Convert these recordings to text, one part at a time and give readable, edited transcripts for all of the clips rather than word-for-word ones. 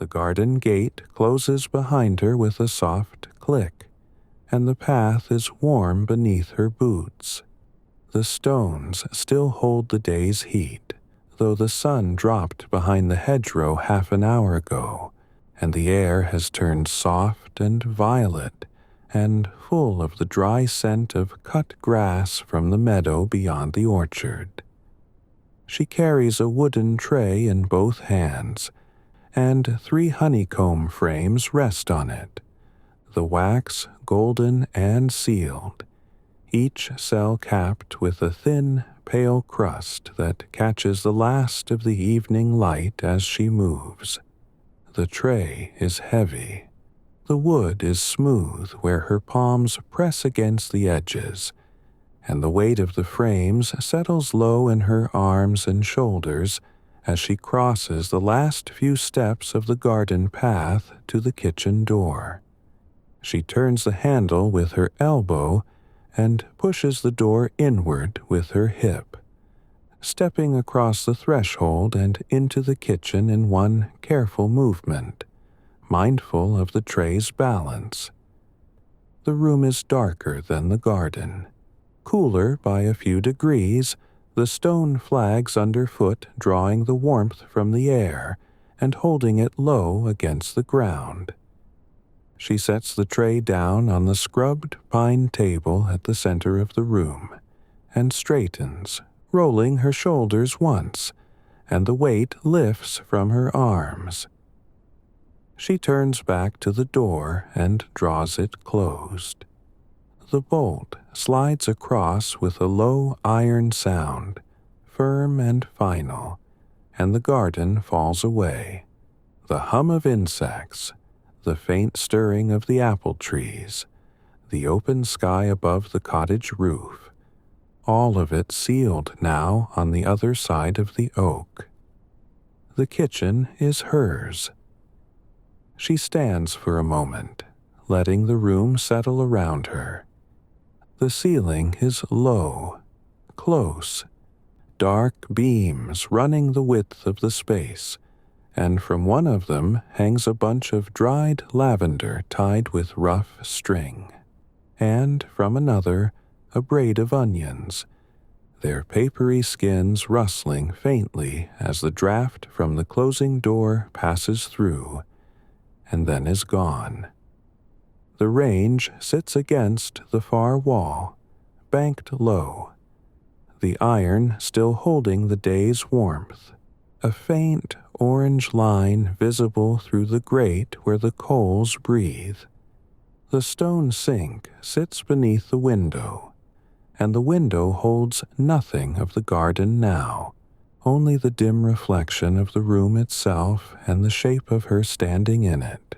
The garden gate closes behind her with a soft click, and the path is warm beneath her boots. The stones still hold the day's heat, though the sun dropped behind the hedgerow half an hour ago, and the air has turned soft and violet and full of the dry scent of cut grass from the meadow beyond the orchard. She carries a wooden tray in both hands, and 3 honeycomb frames rest on it, the wax golden and sealed, each cell capped with a thin, pale crust that catches the last of the evening light as she moves. The tray is heavy. The wood is smooth where her palms press against the edges, and the weight of the frames settles low in her arms and shoulders as she crosses the last few steps of the garden path to the kitchen door. She turns the handle with her elbow and pushes the door inward with her hip, stepping across the threshold and into the kitchen in one careful movement, mindful of the tray's balance. The room is darker than the garden, cooler by a few degrees, the stone flags underfoot drawing the warmth from the air and holding it low against the ground. She sets the tray down on the scrubbed pine table at the center of the room and straightens, rolling her shoulders once, and the weight lifts from her arms. She turns back to the door and draws it closed. The bolt slides across with a low iron sound, firm and final, and the garden falls away. The hum of insects, the faint stirring of the apple trees, the open sky above the cottage roof, all of it sealed now on the other side of the oak. The kitchen is hers. She stands for a moment, letting the room settle around her. The ceiling is low, close, dark beams running the width of the space, and from one of them hangs a bunch of dried lavender tied with rough string, and from another a braid of onions, their papery skins rustling faintly as the draft from the closing door passes through, and then is gone. The range sits against the far wall, banked low, the iron still holding the day's warmth, a faint orange line visible through the grate where the coals breathe. The stone sink sits beneath the window, and the window holds nothing of the garden now, only the dim reflection of the room itself and the shape of her standing in it.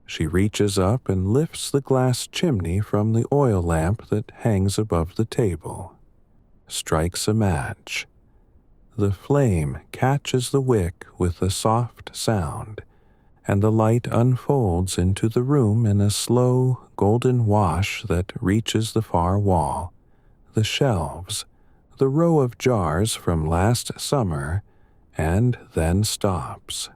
She reaches up and lifts the glass chimney from the oil lamp that hangs above the table, strikes a match. The flame catches the wick with a soft sound, and the light unfolds into the room in a slow, golden wash that reaches the far wall, the shelves, the row of jars from last summer, and then stops.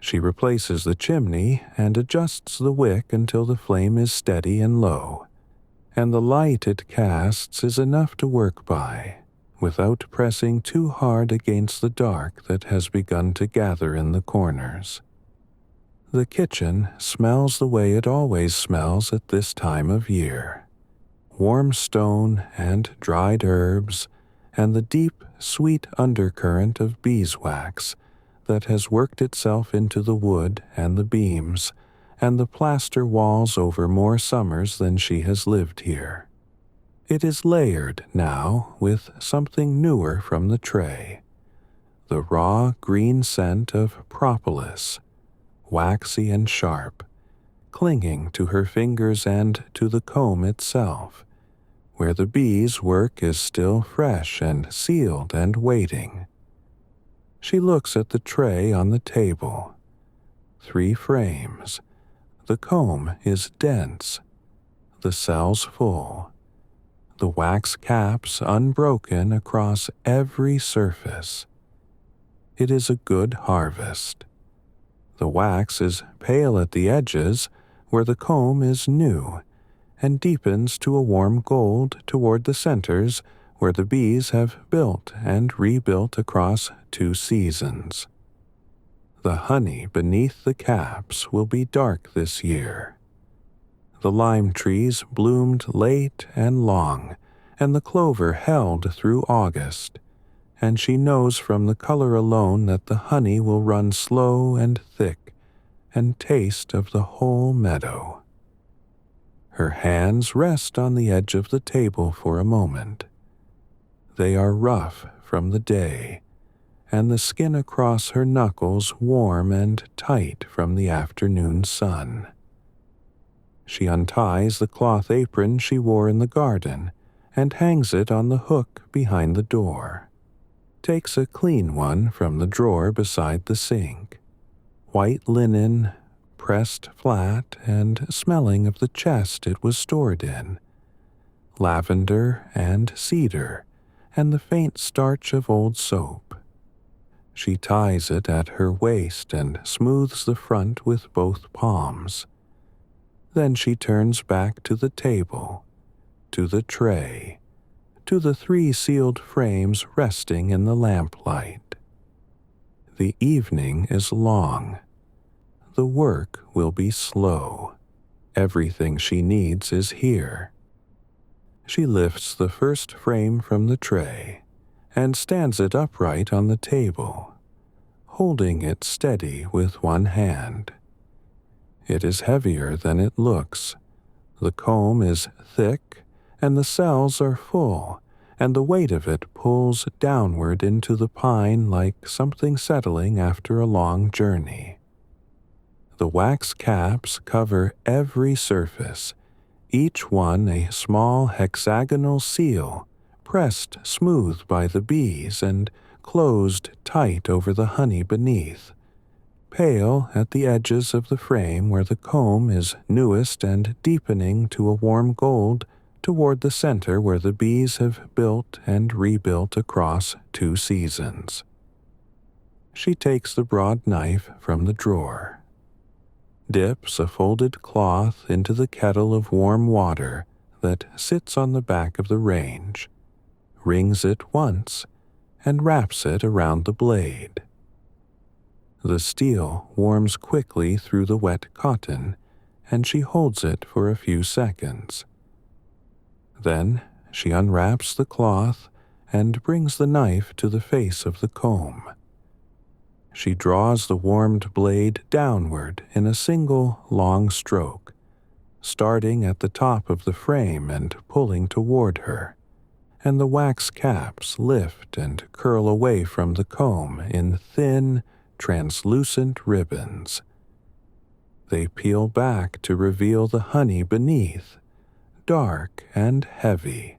She replaces the chimney and adjusts the wick until the flame is steady and low, and the light it casts is enough to work by, without pressing too hard against the dark that has begun to gather in the corners. The kitchen smells the way it always smells at this time of year. Warm stone and dried herbs, and the deep, sweet undercurrent of beeswax that has worked itself into the wood and the beams and the plaster walls over more summers than she has lived here. It is layered now with something newer from the tray, the raw green scent of propolis, waxy and sharp, clinging to her fingers and to the comb itself, where the bees' work is still fresh and sealed and waiting. She looks at the tray on the table. 3 frames. The comb is dense, the cells full, the wax caps unbroken across every surface. It is a good harvest. The wax is pale at the edges, where the comb is new, and deepens to a warm gold toward the centers, where the bees have built and rebuilt across 2 seasons. The honey beneath the caps will be dark this year. The lime trees bloomed late and long, and the clover held through August, and she knows from the color alone that the honey will run slow and thick and taste of the whole meadow. Her hands rest on the edge of the table for a moment. They are rough from the day, and the skin across her knuckles warm and tight from the afternoon sun. She unties the cloth apron she wore in the garden and hangs it on the hook behind the door. Takes a clean one from the drawer beside the sink. White linen, pressed flat and smelling of the chest it was stored in. Lavender and cedar, and the faint starch of old soap. She ties it at her waist and smooths the front with both palms. Then she turns back to the table, to the tray, to the 3 sealed frames resting in the lamplight. The evening is long. The work will be slow. Everything she needs is here. She lifts the first frame from the tray and stands it upright on the table, holding it steady with one hand. It is heavier than it looks. The comb is thick, and the cells are full, and the weight of it pulls downward into the pine like something settling after a long journey. The wax caps cover every surface, each one a small hexagonal seal, pressed smooth by the bees and closed tight over the honey beneath. Pale at the edges of the frame where the comb is newest and deepening to a warm gold toward the center where the bees have built and rebuilt across 2 seasons. She takes the broad knife from the drawer, dips a folded cloth into the kettle of warm water that sits on the back of the range, wrings it once, and wraps it around the blade. The steel warms quickly through the wet cotton, and she holds it for a few seconds. Then she unwraps the cloth and brings the knife to the face of the comb. She draws the warmed blade downward in a single long stroke, starting at the top of the frame and pulling toward her, and the wax caps lift and curl away from the comb in thin, translucent ribbons. They peel back to reveal the honey beneath, dark and heavy,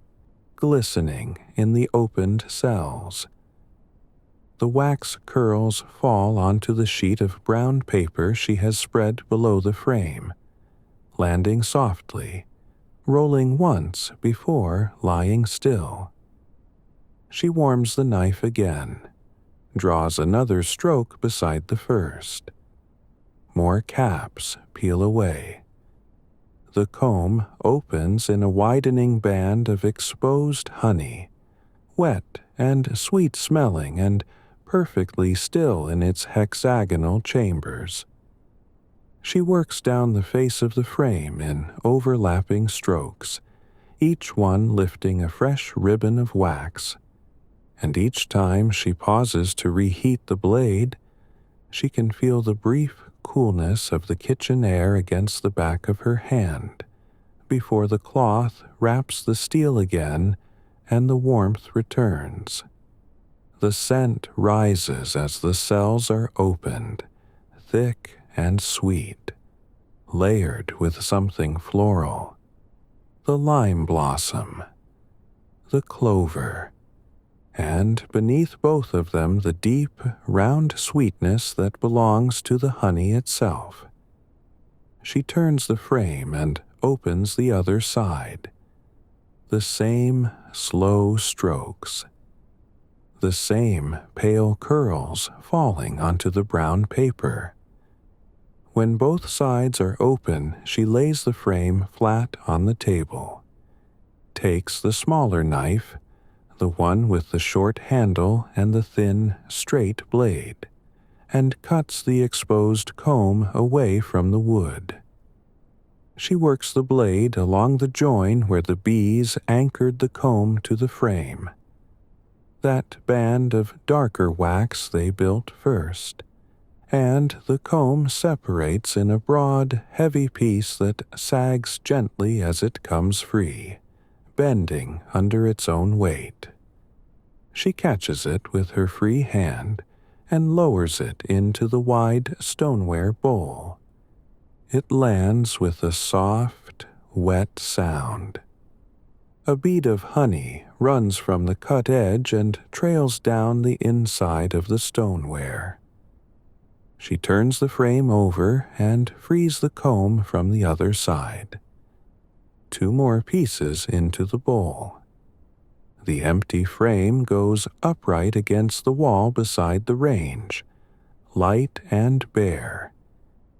glistening in the opened cells. The wax curls fall onto the sheet of brown paper she has spread below the frame, landing softly, rolling once before lying still. She warms the knife again, draws another stroke beside the first. More caps peel away. The comb opens in a widening band of exposed honey, wet and sweet-smelling and perfectly still in its hexagonal chambers. She works down the face of the frame in overlapping strokes, each one lifting a fresh ribbon of wax, and each time she pauses to reheat the blade, she can feel the brief coolness of the kitchen air against the back of her hand, before the cloth wraps the steel again and the warmth returns. The scent rises as the cells are opened, thick and sweet, layered with something floral. The lime blossom, the clover, and beneath both of them the deep, round sweetness that belongs to the honey itself. She turns the frame and opens the other side. The same slow strokes. The same pale curls falling onto the brown paper. When both sides are open, she lays the frame flat on the table, takes the smaller knife, the one with the short handle and the thin, straight blade, and cuts the exposed comb away from the wood. She works the blade along the join where the bees anchored the comb to the frame. That band of darker wax they built first, and the comb separates in a broad, heavy piece that sags gently as it comes free, bending under its own weight. She catches it with her free hand and lowers it into the wide stoneware bowl. It lands with a soft, wet sound. A bead of honey runs from the cut edge and trails down the inside of the stoneware. She turns the frame over and frees the comb from the other side. 2 more pieces into the bowl. The empty frame goes upright against the wall beside the range, light and bare,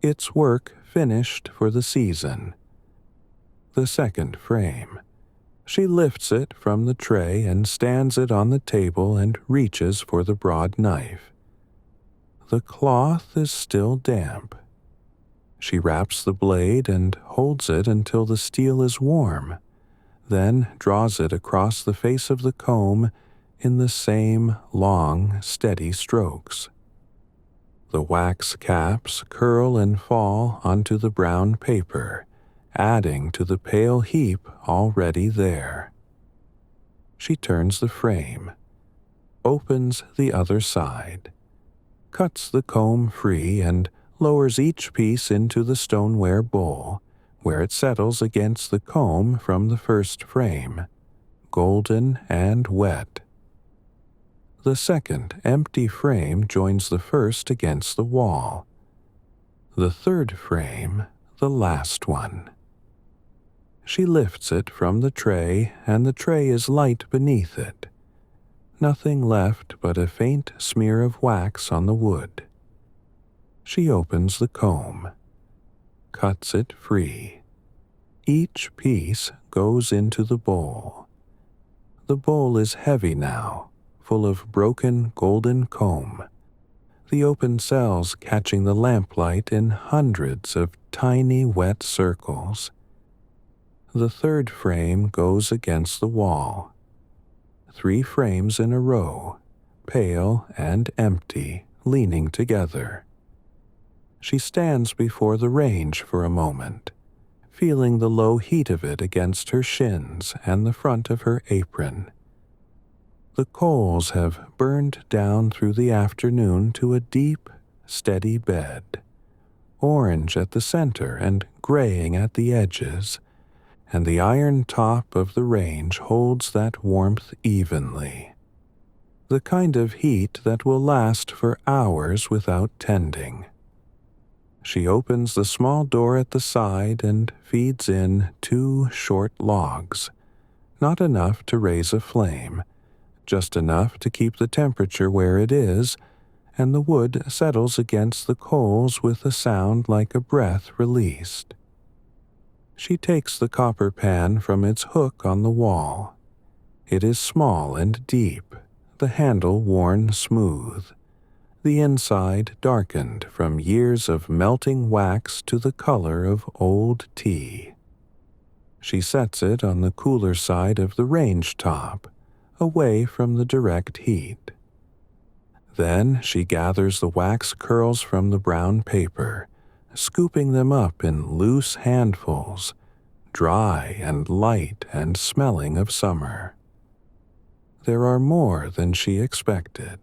its work finished for the season. The second frame. She lifts it from the tray and stands it on the table and reaches for the broad knife. The cloth is still damp. She wraps the blade and holds it until the steel is warm, then draws it across the face of the comb in the same long, steady strokes. The wax caps curl and fall onto the brown paper, adding to the pale heap already there. She turns the frame, opens the other side, cuts the comb free and lowers each piece into the stoneware bowl, where it settles against the comb from the first frame, golden and wet. The second empty frame joins the first against the wall. The third frame, the last one. She lifts it from the tray, and the tray is light beneath it. Nothing left but a faint smear of wax on the wood. She opens the comb, cuts it free. Each piece goes into the bowl. The bowl is heavy now, full of broken golden comb, the open cells catching the lamplight in hundreds of tiny wet circles. The third frame goes against the wall. 3 frames in a row, pale and empty, leaning together. She stands before the range for a moment, feeling the low heat of it against her shins and the front of her apron. The coals have burned down through the afternoon to a deep, steady bed, orange at the center and graying at the edges, and the iron top of the range holds that warmth evenly. The kind of heat that will last for hours without tending. She opens the small door at the side and feeds in 2 short logs, not enough to raise a flame, just enough to keep the temperature where it is, and the wood settles against the coals with a sound like a breath released. She takes the copper pan from its hook on the wall. It is small and deep, the handle worn smooth, the inside darkened from years of melting wax to the color of old tea. She sets it on the cooler side of the range top, away from the direct heat. Then she gathers the wax curls from the brown paper, scooping them up in loose handfuls, dry and light and smelling of summer. There are more than she expected.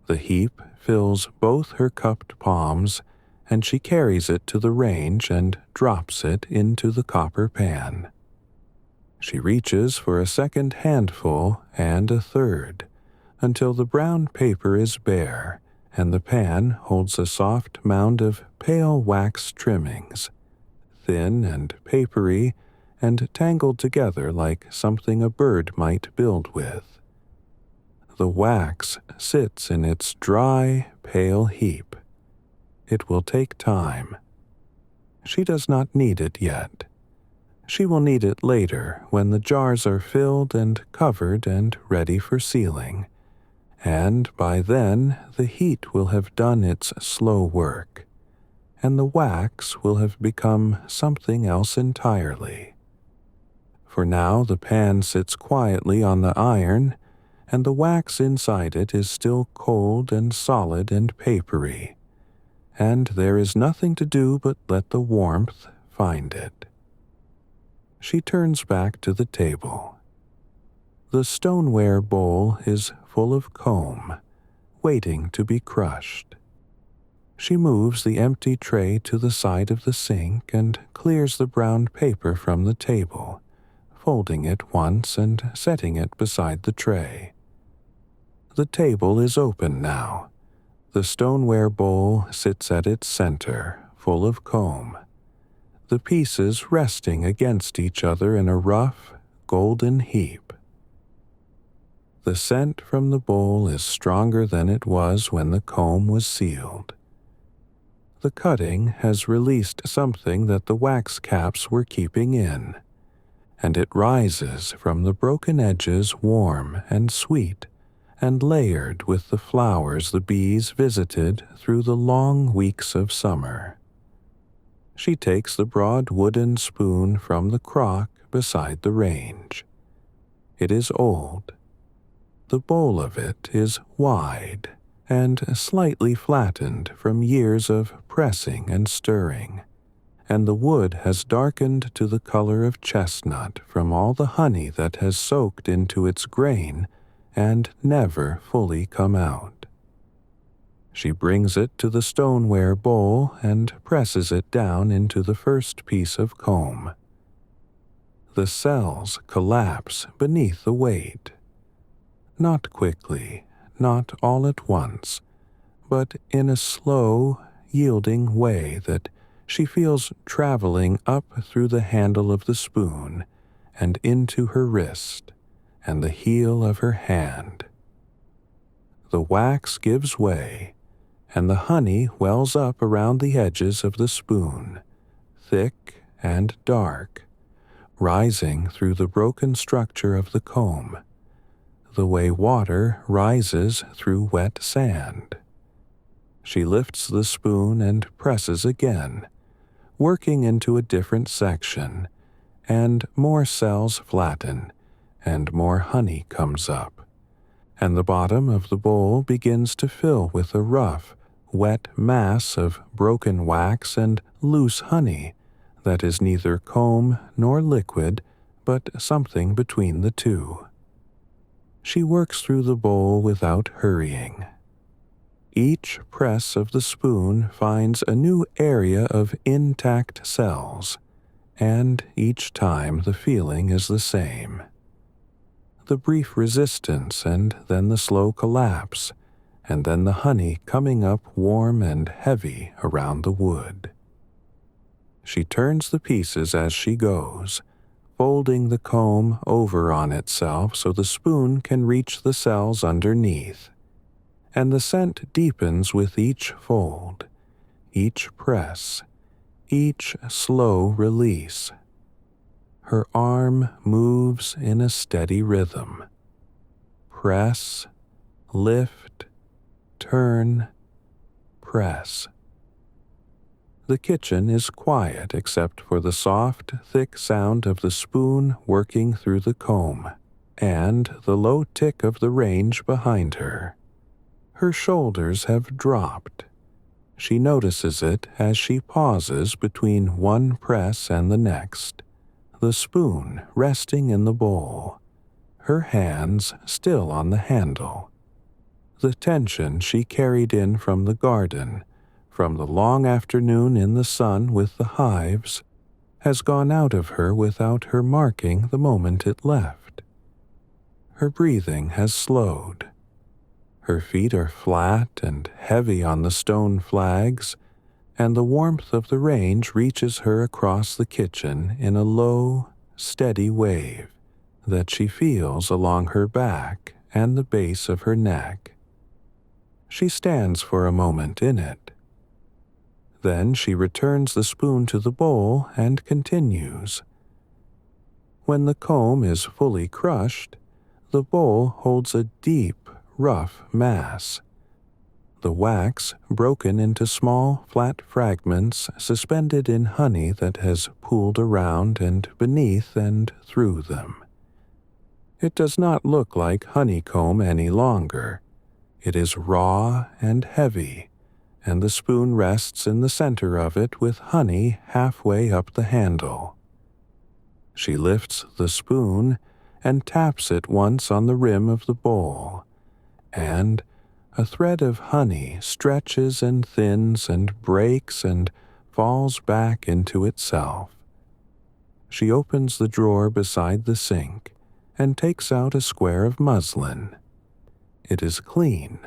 The heap fills both her cupped palms, and she carries it to the range and drops it into the copper pan. She reaches for a second handful and a third, until the brown paper is bare, and the pan holds a soft mound of pale wax trimmings, thin and papery, and tangled together like something a bird might build with. The wax sits in its dry, pale heap. It will take time. She does not need it yet. She will need it later when the jars are filled and covered and ready for sealing, and by then the heat will have done its slow work, and the wax will have become something else entirely. For now the pan sits quietly on the iron, and the wax inside it is still cold and solid and papery, and there is nothing to do but let the warmth find it. She turns back to the table. The stoneware bowl is full of comb, waiting to be crushed. She moves the empty tray to the side of the sink and clears the brown paper from the table, folding it once and setting it beside the tray. The table is open now. The stoneware bowl sits at its center, full of comb, the pieces resting against each other in a rough, golden heap. The scent from the bowl is stronger than it was when the comb was sealed. The cutting has released something that the wax caps were keeping in, and it rises from the broken edges warm and sweet and layered with the flowers the bees visited through the long weeks of summer. She takes the broad wooden spoon from the crock beside the range. It is old. The bowl of it is wide and slightly flattened from years of pressing and stirring, and the wood has darkened to the color of chestnut from all the honey that has soaked into its grain and never fully come out. She brings it to the stoneware bowl and presses it down into the first piece of comb. The cells collapse beneath the weight. Not quickly, not all at once, but in a slow, yielding way that she feels traveling up through the handle of the spoon and into her wrist and the heel of her hand. The wax gives way, and the honey wells up around the edges of the spoon, thick and dark, rising through the broken structure of the comb, the way water rises through wet sand. She lifts the spoon and presses again, working into a different section, and more cells flatten, and more honey comes up, and the bottom of the bowl begins to fill with a rough, wet mass of broken wax and loose honey that is neither comb nor liquid, but something between the two. She works through the bowl without hurrying. Each press of the spoon finds a new area of intact cells, and each time the feeling is the same. The brief resistance and then the slow collapse, and then the honey coming up warm and heavy around the wood. She turns the pieces as she goes, folding the comb over on itself so the spoon can reach the cells underneath, and the scent deepens with each fold, each press, each slow release. Her arm moves in a steady rhythm. Press, lift, turn, press. The kitchen is quiet except for the soft, thick sound of the spoon working through the comb, and the low tick of the range behind her. Her shoulders have dropped. She notices it as she pauses between one press and the next, the spoon resting in the bowl, her hands still on the handle. The tension she carried in from the garden, from the long afternoon in the sun with the hives, has gone out of her without her marking the moment it left. Her breathing has slowed. Her feet are flat and heavy on the stone flags, and the warmth of the range reaches her across the kitchen in a low, steady wave that she feels along her back and the base of her neck. She stands for a moment in it. Then she returns the spoon to the bowl and continues. When the comb is fully crushed, the bowl holds a deep, rough mass. The wax broken into small, flat fragments suspended in honey that has pooled around and beneath and through them. It does not look like honeycomb any longer. It is raw and heavy, and the spoon rests in the center of it with honey halfway up the handle. She lifts the spoon and taps it once on the rim of the bowl, and a thread of honey stretches and thins and breaks and falls back into itself. She opens the drawer beside the sink and takes out a square of muslin. It is clean,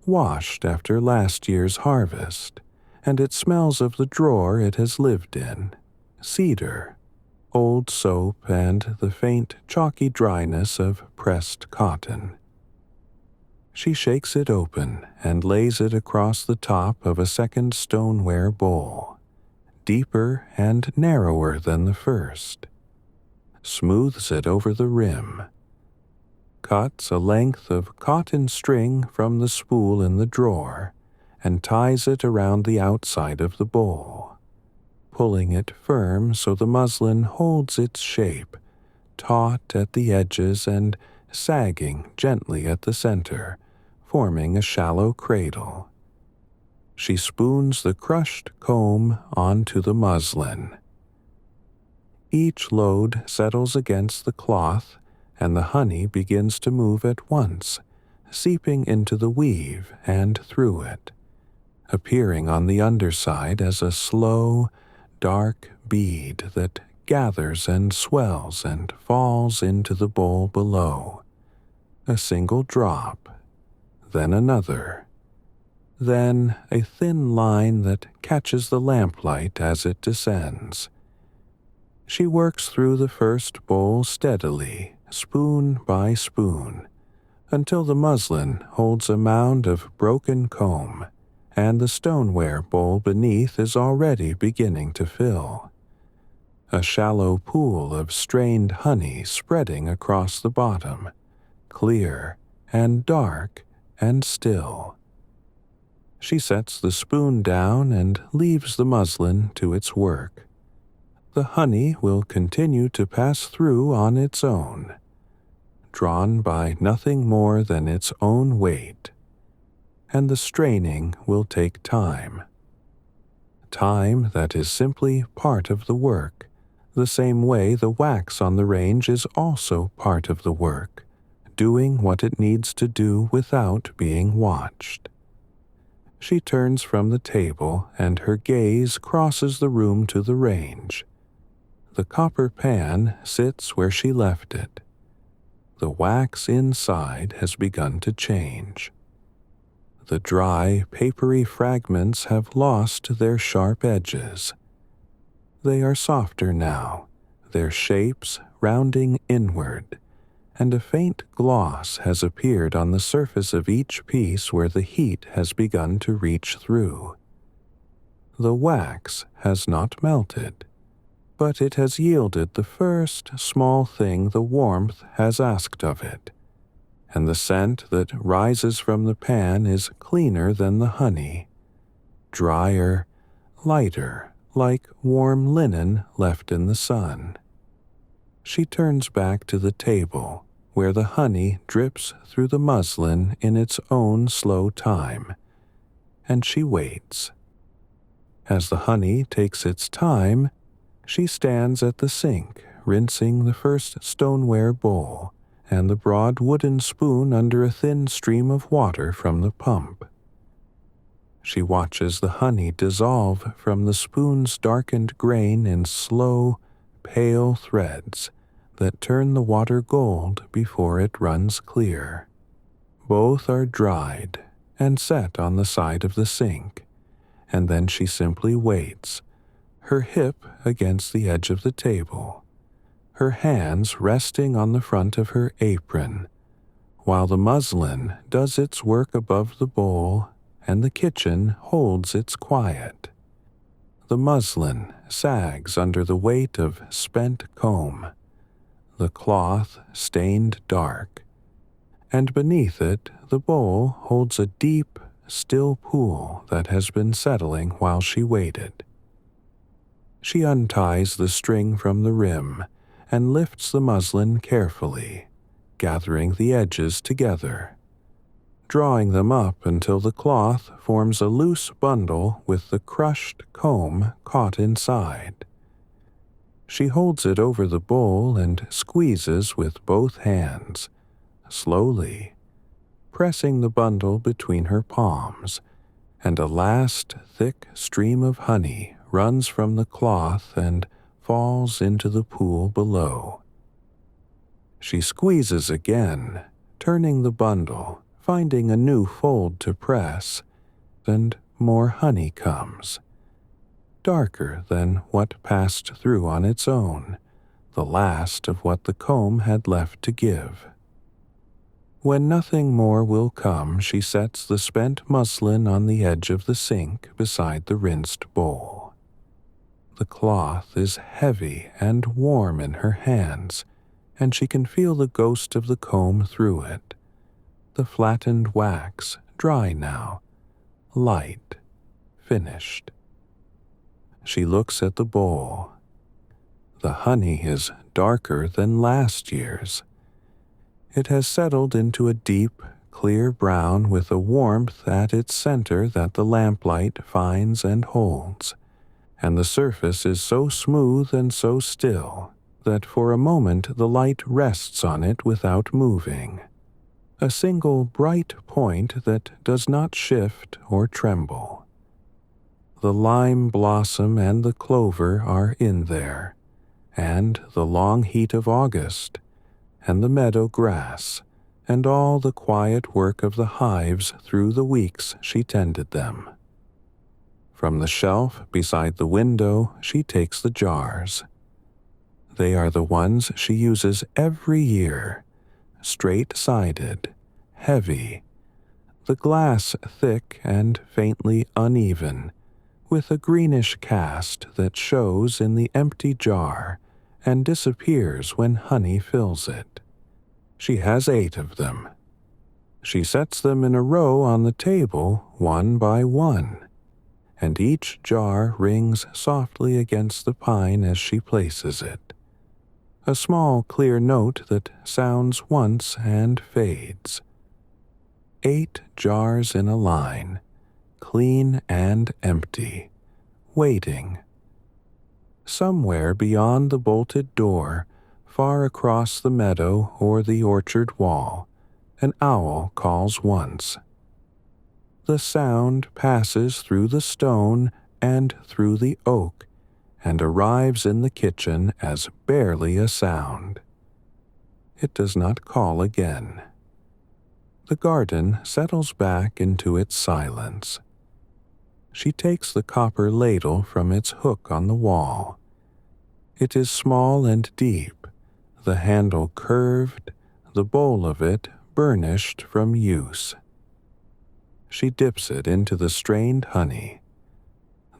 washed after last year's harvest, and it smells of the drawer it has lived in, cedar, old soap, and the faint, chalky dryness of pressed cotton. She shakes it open and lays it across the top of a second stoneware bowl, deeper and narrower than the first, smooths it over the rim, cuts a length of cotton string from the spool in the drawer, and ties it around the outside of the bowl, pulling it firm so the muslin holds its shape, taut at the edges and sagging gently at the center, forming a shallow cradle. She spoons the crushed comb onto the muslin. Each load settles against the cloth, and the honey begins to move at once, seeping into the weave and through it, appearing on the underside as a slow, dark bead that gathers and swells and falls into the bowl below. A single drop, then another, then a thin line that catches the lamplight as it descends. She works through the first bowl steadily, spoon by spoon, until the muslin holds a mound of broken comb, and the stoneware bowl beneath is already beginning to fill. A shallow pool of strained honey spreading across the bottom, clear and dark and still. She sets the spoon down and leaves the muslin to its work. The honey will continue to pass through on its own, drawn by nothing more than its own weight, and the straining will take time. Time that is simply part of the work, the same way the wax on the range is also part of the work, doing what it needs to do without being watched. She turns from the table and her gaze crosses the room to the range. The copper pan sits where she left it. The wax inside has begun to change. The dry, papery fragments have lost their sharp edges. They are softer now, their shapes rounding inward, and a faint gloss has appeared on the surface of each piece where the heat has begun to reach through. The wax has not melted, but it has yielded the first small thing the warmth has asked of it, and the scent that rises from the pan is cleaner than the honey, drier, lighter, like warm linen left in the sun. She turns back to the table, where the honey drips through the muslin in its own slow time, and she waits. As the honey takes its time, she stands at the sink, rinsing the first stoneware bowl and the broad wooden spoon under a thin stream of water from the pump. She watches the honey dissolve from the spoon's darkened grain in slow, pale threads that turn the water gold before it runs clear. Both are dried and set on the side of the sink, and then she simply waits, her hip against the edge of the table, her hands resting on the front of her apron, while the muslin does its work above the bowl and the kitchen holds its quiet. The muslin sags under the weight of spent comb, the cloth stained dark, and beneath it the bowl holds a deep, still pool that has been settling while she waited. She unties the string from the rim and lifts the muslin carefully, gathering the edges together, drawing them up until the cloth forms a loose bundle with the crushed comb caught inside. She holds it over the bowl and squeezes with both hands, slowly, pressing the bundle between her palms, and a last thick stream of honey runs from the cloth and falls into the pool below. She squeezes again, turning the bundle, finding a new fold to press, and more honey comes, darker than what passed through on its own, the last of what the comb had left to give. When nothing more will come, she sets the spent muslin on the edge of the sink beside the rinsed bowl. The cloth is heavy and warm in her hands, and she can feel the ghost of the comb through it. The flattened wax, dry now, light, finished. She looks at the bowl. The honey is darker than last year's. It has settled into a deep, clear brown with a warmth at its center that the lamplight finds and holds, and the surface is so smooth and so still that for a moment the light rests on it without moving. A single bright point that does not shift or tremble. The lime blossom and the clover are in there, and the long heat of August, and the meadow grass, and all the quiet work of the hives through the weeks she tended them. From the shelf beside the window she takes the jars. They are the ones she uses every year, straight-sided, heavy, the glass thick and faintly uneven, with a greenish cast that shows in the empty jar and disappears when honey fills it. She has 8 of them. She sets them in a row on the table, one by one, and each jar rings softly against the pine as she places it. A small, clear note that sounds once and fades. 8 jars in a line, clean and empty, waiting. Somewhere beyond the bolted door, far across the meadow or the orchard wall, an owl calls once. The sound passes through the stone and through the oak, and arrives in the kitchen as barely a sound. It does not call again. The garden settles back into its silence. She takes the copper ladle from its hook on the wall. It is small and deep, the handle curved, the bowl of it burnished from use. She dips it into the strained honey.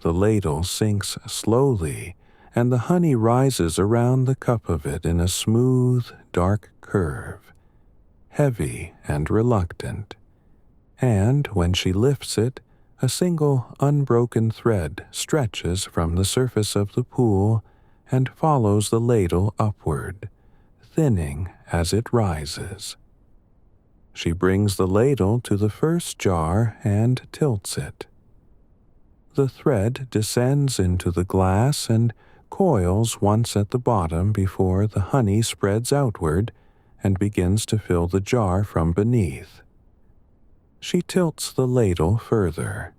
The ladle sinks slowly, and the honey rises around the cup of it in a smooth, dark curve, heavy and reluctant. And when she lifts it, a single unbroken thread stretches from the surface of the pool and follows the ladle upward, thinning as it rises. She brings the ladle to the first jar and tilts it. The thread descends into the glass and coils once at the bottom before the honey spreads outward and begins to fill the jar from beneath. She tilts the ladle further.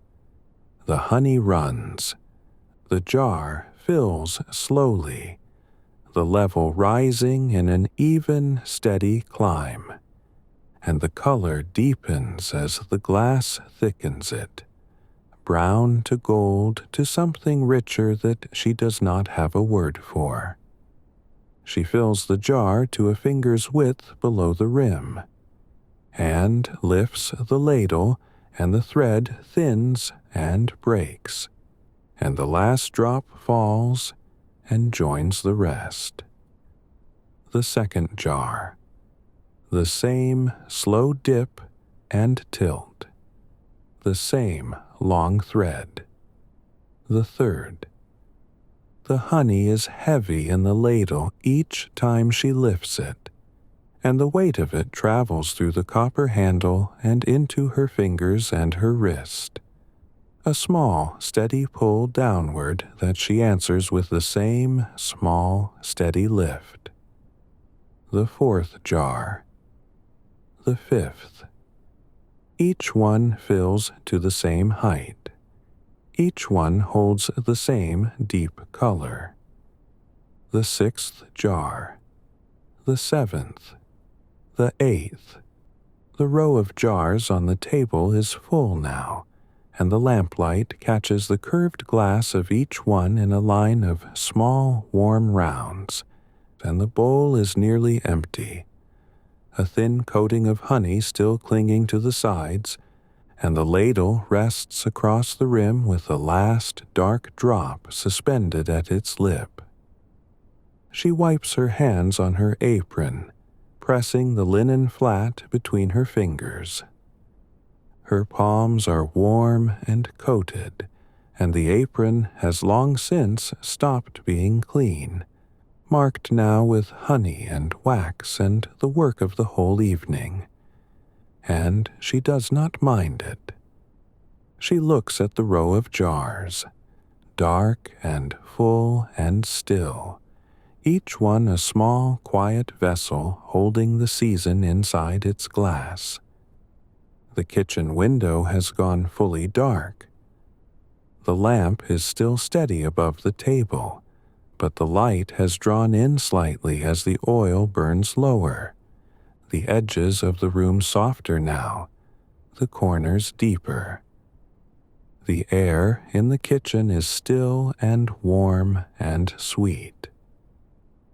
The honey runs. The jar fills slowly, the level rising in an even, steady climb, and the color deepens as the glass thickens it, brown to gold to something richer that she does not have a word for. She fills the jar to a finger's width below the rim, and lifts the ladle, and the thread thins and breaks. and the last drop falls and joins the rest. The second jar. The same slow dip and tilt. The same long thread. The third. The honey is heavy in the ladle each time she lifts it, and the weight of it travels through the copper handle and into her fingers and her wrist. A small, steady pull downward that she answers with the same small, steady lift. The fourth jar. The fifth. Each one fills to the same height. Each one holds the same deep color. The sixth jar. The seventh. The eighth. The row of jars on the table is full now, and the lamplight catches the curved glass of each one in a line of small, warm rounds, and the bowl is nearly empty. A thin coating of honey still clinging to the sides, and the ladle rests across the rim with the last dark drop suspended at its lip. She wipes her hands on her apron, pressing the linen flat between her fingers. Her palms are warm and coated, and the apron has long since stopped being clean, marked now with honey and wax and the work of the whole evening. And she does not mind it. She looks at the row of jars, dark and full and still, each one a small, quiet vessel holding the season inside its glass. The kitchen window has gone fully dark. The lamp is still steady above the table, but the light has drawn in slightly as the oil burns lower. The edges of the room softer now, the corners deeper. The air in the kitchen is still and warm and sweet.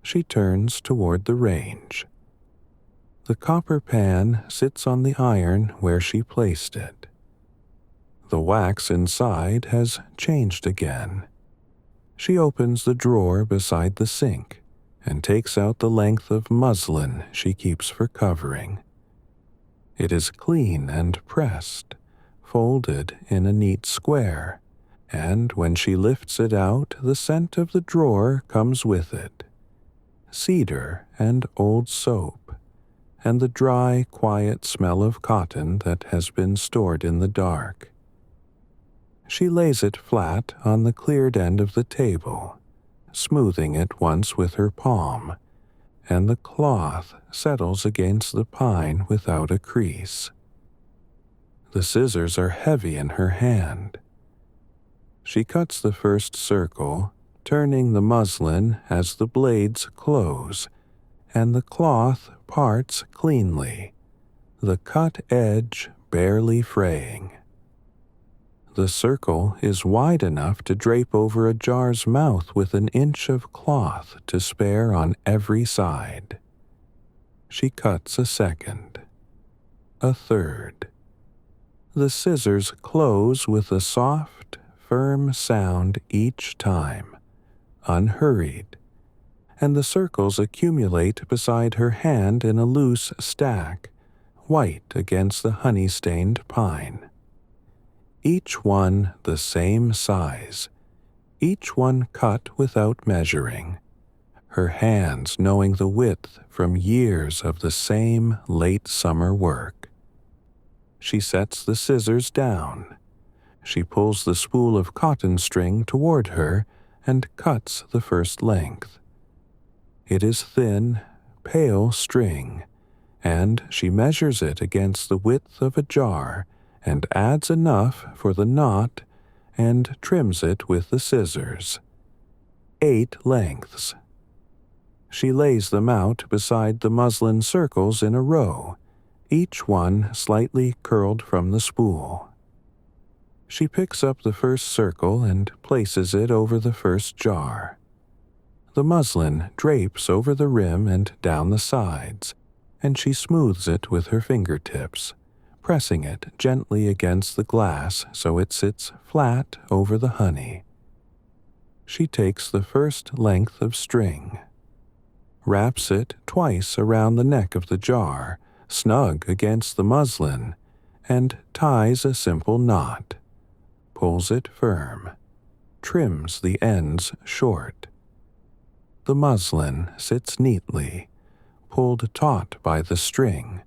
She turns toward the range. The copper pan sits on the iron where she placed it. The wax inside has changed again. She opens the drawer beside the sink and takes out the length of muslin she keeps for covering. It is clean and pressed, folded in a neat square, and when she lifts it out, the scent of the drawer comes with it. Cedar and old soap, and the dry, quiet smell of cotton that has been stored in the dark. She lays it flat on the cleared end of the table, smoothing it once with her palm, and the cloth settles against the pine without a crease. The scissors are heavy in her hand. She cuts the first circle, turning the muslin as the blades close, and the cloth parts cleanly, the cut edge barely fraying. The circle is wide enough to drape over a jar's mouth with an inch of cloth to spare on every side. She cuts a second, a third. The scissors close with a soft, firm sound each time, unhurried, and the circles accumulate beside her hand in a loose stack, white against the honey-stained pine. Each one the same size, each one cut without measuring, her hands knowing the width from years of the same late summer work. She sets the scissors down. She pulls the spool of cotton string toward her and cuts the first length. It is thin, pale string, and she measures it against the width of a jar and adds enough for the knot and trims it with the scissors. 8 lengths. She lays them out beside the muslin circles in a row, each one slightly curled from the spool. She picks up the first circle and places it over the first jar. The muslin drapes over the rim and down the sides, and she smooths it with her fingertips, pressing it gently against the glass so it sits flat over the honey. She takes the first length of string, wraps it twice around the neck of the jar, snug against the muslin, and ties a simple knot, pulls it firm, trims the ends short. The muslin sits neatly, pulled taut by the string,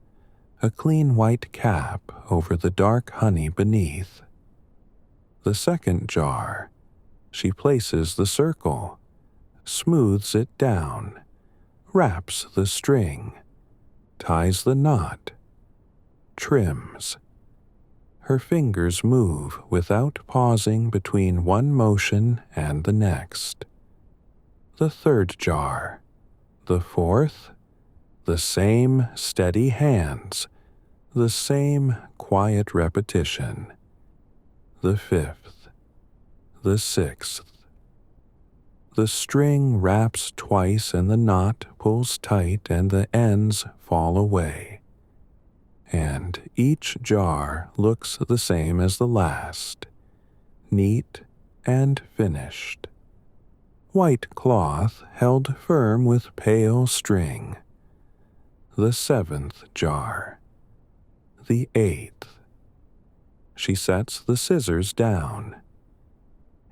a clean white cap over the dark honey beneath. The second jar, she places the circle, smooths it down, wraps the string, ties the knot, trims. Her fingers move without pausing between one motion and the next. The third jar, the fourth, the same steady hands, the same quiet repetition. The fifth, the sixth. The string wraps twice and the knot pulls tight and the ends fall away. And each jar looks the same as the last, neat and finished. White cloth held firm with pale string. The seventh jar. The eighth. She sets the scissors down.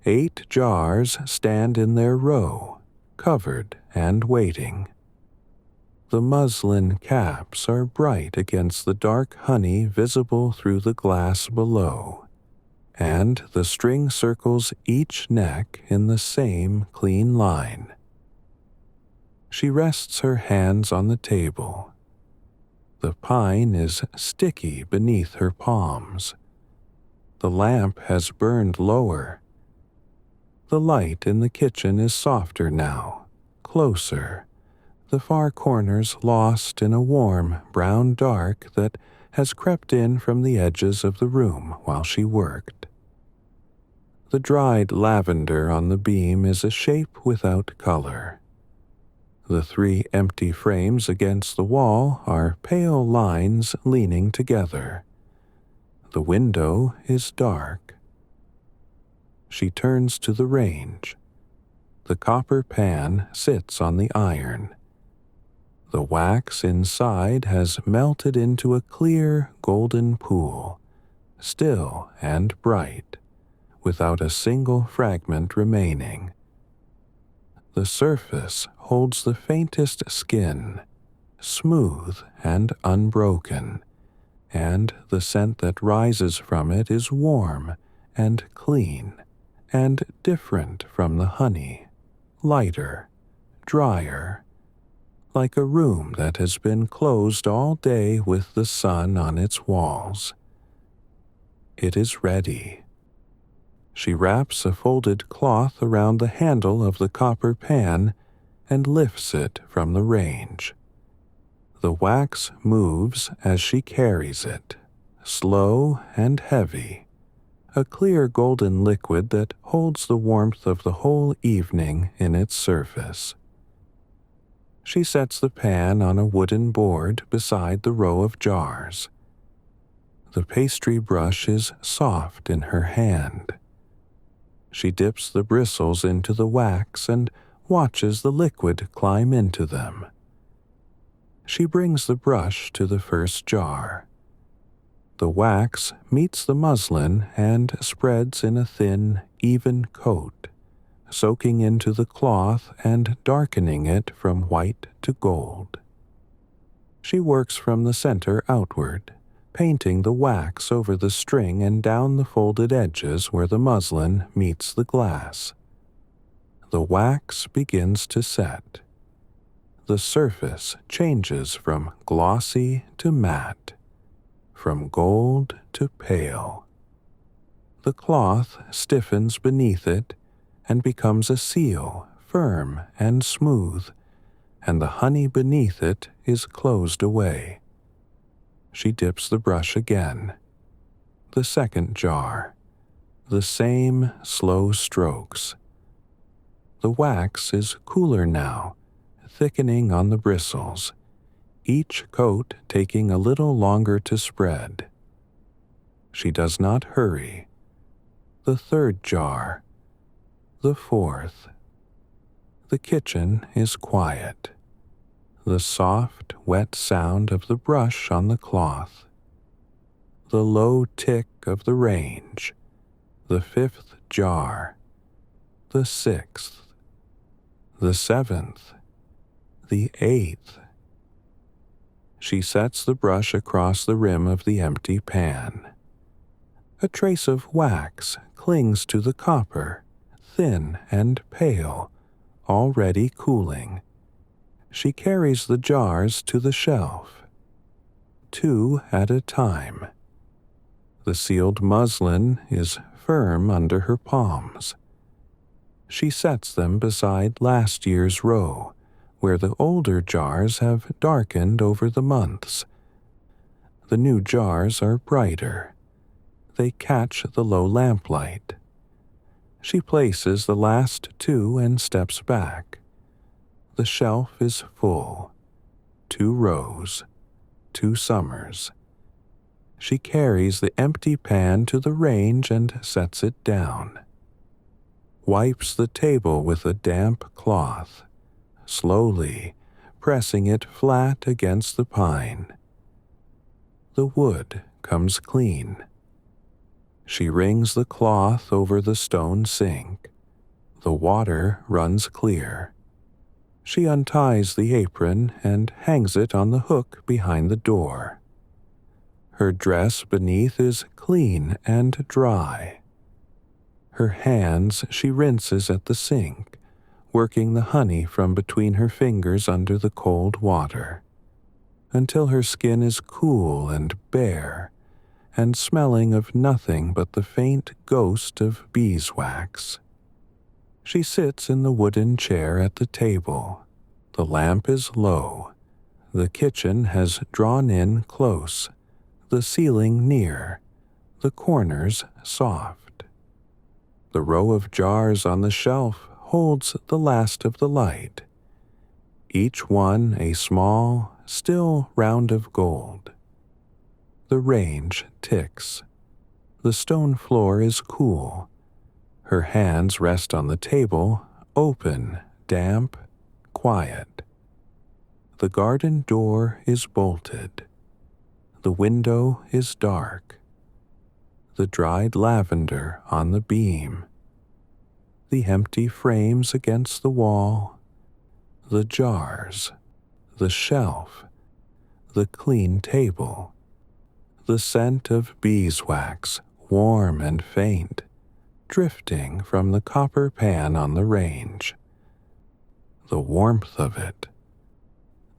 8 jars stand in their row, covered and waiting. The muslin caps are bright against the dark honey visible through the glass below, and the string circles each neck in the same clean line. She rests her hands on the table. The pine is sticky beneath her palms. The lamp has burned lower. The light in the kitchen is softer now, closer, the far corners lost in a warm brown dark that has crept in from the edges of the room while she worked. The dried lavender on the beam is a shape without color. The 3 empty frames against the wall are pale lines leaning together. The window is dark. She turns to the range. The copper pan sits on the iron. The wax inside has melted into a clear golden pool, still and bright, without a single fragment remaining. The surface holds the faintest skin, smooth and unbroken, and the scent that rises from it is warm and clean and different from the honey, lighter, drier, like a room that has been closed all day with the sun on its walls. It is ready. She wraps a folded cloth around the handle of the copper pan and lifts it from the range. The wax moves as she carries it, slow and heavy, a clear golden liquid that holds the warmth of the whole evening in its surface. She sets the pan on a wooden board beside the row of jars. The pastry brush is soft in her hand. She dips the bristles into the wax and watches the liquid climb into them. She brings the brush to the first jar. The wax meets the muslin and spreads in a thin, even coat, soaking into the cloth and darkening it from white to gold. She works from the center outward, painting the wax over the string and down the folded edges where the muslin meets the glass. The wax begins to set. The surface changes from glossy to matte, from gold to pale. The cloth stiffens beneath it and becomes a seal, firm and smooth, and the honey beneath it is closed away. She dips the brush again. The second jar. The same slow strokes. The wax is cooler now, thickening on the bristles, each coat taking a little longer to spread. She does not hurry. The third jar. The 4th. The kitchen is quiet. The soft, wet sound of the brush on the cloth. The low tick of the range. The 5th jar. The 6th. The 7th. The 8th. She sets the brush across the rim of the empty pan. A trace of wax clings to the copper, thin and pale, already cooling. She carries the jars to the shelf, 2 at a time. The sealed muslin is firm under her palms. She sets them beside last year's row, where the older jars have darkened over the months. The new jars are brighter. They catch the low lamplight. She places the last 2 and steps back. The shelf is full. 2 rows, 2 summers. She carries the empty pan to the range and sets it down. Wipes the table with a damp cloth, slowly pressing it flat against the pine. The wood comes clean. She wrings the cloth over the stone sink. The water runs clear. She unties the apron and hangs it on the hook behind the door. Her dress beneath is clean and dry. Her hands she rinses at the sink, working the honey from between her fingers under the cold water, until her skin is cool and bare, and smelling of nothing but the faint ghost of beeswax. She sits in the wooden chair at the table. The lamp is low. The kitchen has drawn in close, the ceiling near, the corners soft. The row of jars on the shelf holds the last of the light, each one a small, still round of gold. The range ticks. The stone floor is cool. Her hands rest on the table, open, damp, quiet. The garden door is bolted. The window is dark. The dried lavender on the beam. The empty frames against the wall. The jars. The shelf. The clean table. The scent of beeswax, warm and faint, drifting from the copper pan on the range. The warmth of it.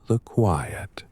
The quiet.